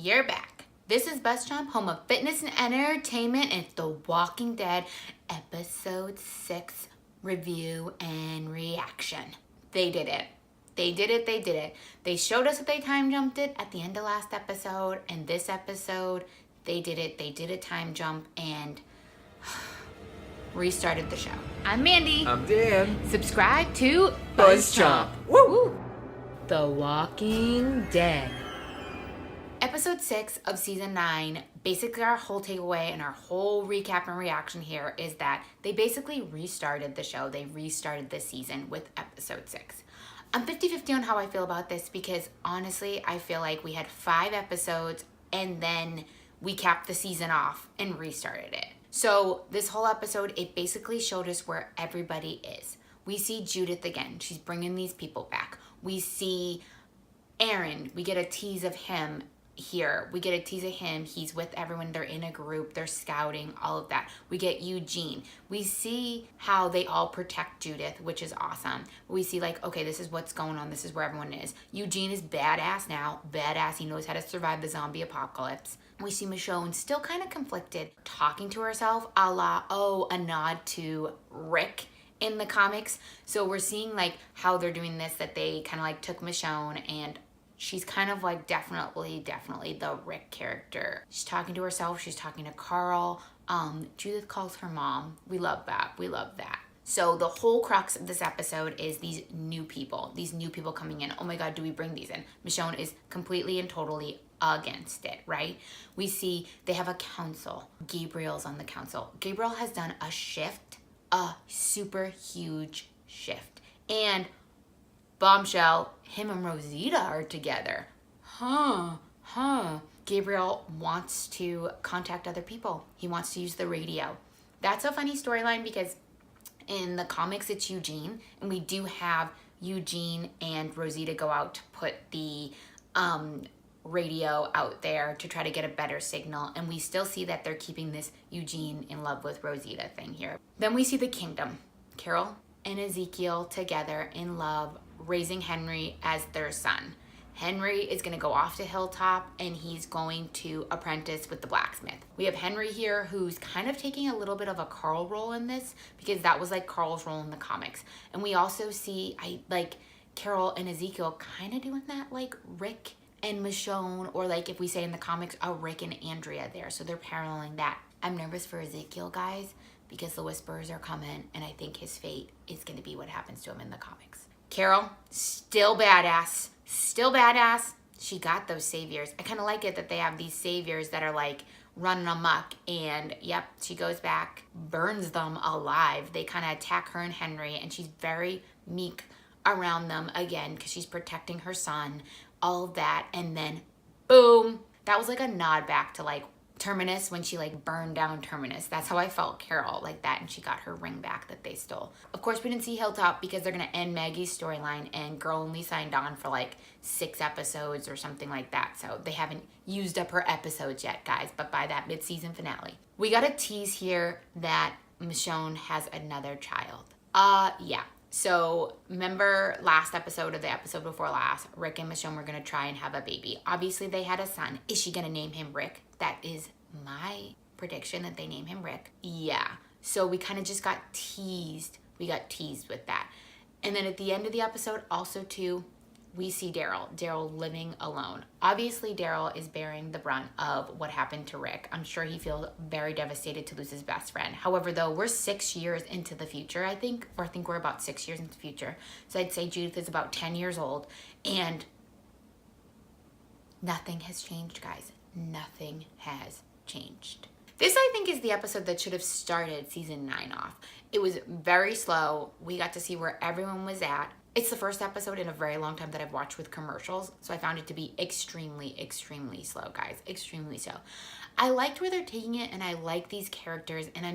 you're back. This is BuzzChomp, home of fitness and entertainment, and it's The Walking Dead episode 6 review and reaction. They did it. They did it. They did it. They showed us that they time jumped it at the end of last episode, and this episode, they did it. They did a time jump and restarted the show. I'm Mandy. I'm Dan. Subscribe to BuzzChomp. Woo! The Walking Dead. Episode 6 of season 9, basically our whole takeaway and our whole recap and reaction here is that they basically restarted the show. They restarted the season with episode 6. I'm 50-50 on how I feel about this because honestly, I feel like we had 5 episodes and then we capped the season off and restarted it. So this whole episode, it basically showed us where everybody is. We see Judith again. She's bringing these people back. We see Aaron. We get a tease of him here. We get a tease of him. He's with everyone. They're in a group. They're scouting, all of that. We get Eugene. We see how they all protect Judith, which is awesome. We see like, okay, this is what's going on. This is where everyone is. Eugene is badass now. Badass. He knows how to survive the zombie apocalypse. We see Michonne still kind of conflicted, talking to herself a la, a nod to Rick in the comics. So we're seeing like how they're doing this, that they kind of like took Michonne and she's kind of like definitely the Rick character. She's talking to herself. She's talking to Carl. Judith calls her mom. We love that. We love that. So the whole crux of this episode is these new people coming in. Oh my God, do we bring these in? Michonne is completely and totally against it, right? We see they have a council. Gabriel's on the council. Gabriel has done a shift, a super huge shift. And bombshell, him and Rosita are together. Gabriel wants to contact other people. He wants to use the radio. That's a funny storyline because in the comics it's Eugene, and we do have Eugene and Rosita go out to put the radio out there to try to get a better signal, and we still see that they're keeping this Eugene in love with Rosita thing here. Then we see the kingdom. Carol and Ezekiel together in love, raising Henry as their son. Henry is going to go off to Hilltop and he's going to apprentice with the blacksmith. We have Henry here who's kind of taking a little bit of a Carl role in this because that was like Carl's role in the comics. And we also see Carol and Ezekiel kind of doing that like Rick and Michonne, or like if we say in the comics, a Rick and Andrea there. So they're paralleling that. I'm nervous for Ezekiel, guys, because the Whisperers are coming and I think his fate is going to be what happens to him in the comics. Carol, still badass. Still badass. She got those saviors. I kind of like it that they have these saviors that are like running amok, and yep, she goes back, burns them alive. They kind of attack her and Henry, and she's very meek around them again because she's protecting her son, all of that. And then boom, that was like a nod back to like Terminus when she like burned down Terminus. That's how I felt Carol, like that, and she got her ring back that they stole. Of course, we didn't see Hilltop because they're gonna end Maggie's storyline, and girl only signed on for like 6 episodes or something like that, so they haven't used up her episodes yet, guys. But by that mid-season finale, we got a tease here that Michonne has another child. Yeah. So remember last episode or the episode before last, Rick and Michonne were going to try and have a baby. Obviously, they had a son. Is she going to name him Rick? That is my prediction, that they name him Rick. Yeah. So we kind of just got teased. We got teased with that. And then at the end of the episode, also too, we see Daryl living alone. Obviously, Daryl is bearing the brunt of what happened to Rick. I'm sure he feels very devastated to lose his best friend. However, though, we're 6 years into the future, I think we're about 6 years into the future. So I'd say Judith is about 10 years old, and nothing has changed, guys. Nothing has changed. This, I think, is the episode that should have started season 9 off. It was very slow. We got to see where everyone was at. It's the first episode in a very long time that I've watched with commercials, so I found it to be extremely slow, guys. Extremely slow. I liked where they're taking it, and I like these characters, and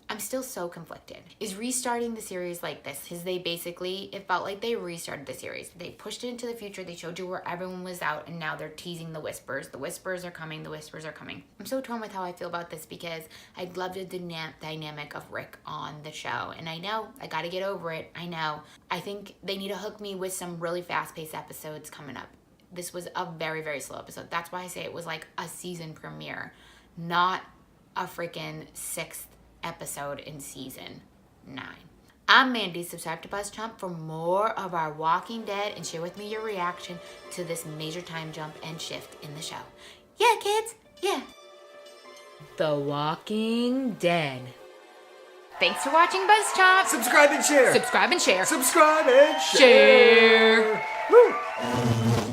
I'm still so conflicted. Is restarting the series like this? It felt like they restarted the series. They pushed it into the future. They showed you where everyone was out, and now they're teasing the Whispers. The Whispers are coming. The Whispers are coming. I'm so torn with how I feel about this because I loved the dynamic of Rick on the show, and I know I got to get over it. I know. I think they need to hook me with some really fast-paced episodes coming up. this was a very, very slow episode. That's why I say it was like a season premiere, not a freaking 6th episode in season 9. I'm Mandy. Subscribe to BuzzChomp for more of our Walking Dead and share with me your reaction to this major time jump and shift in the show. Yeah, kids. Yeah. The Walking Dead. Thanks for watching BuzzChomp. Subscribe and share. Subscribe and share. Subscribe and share. Share. Woo!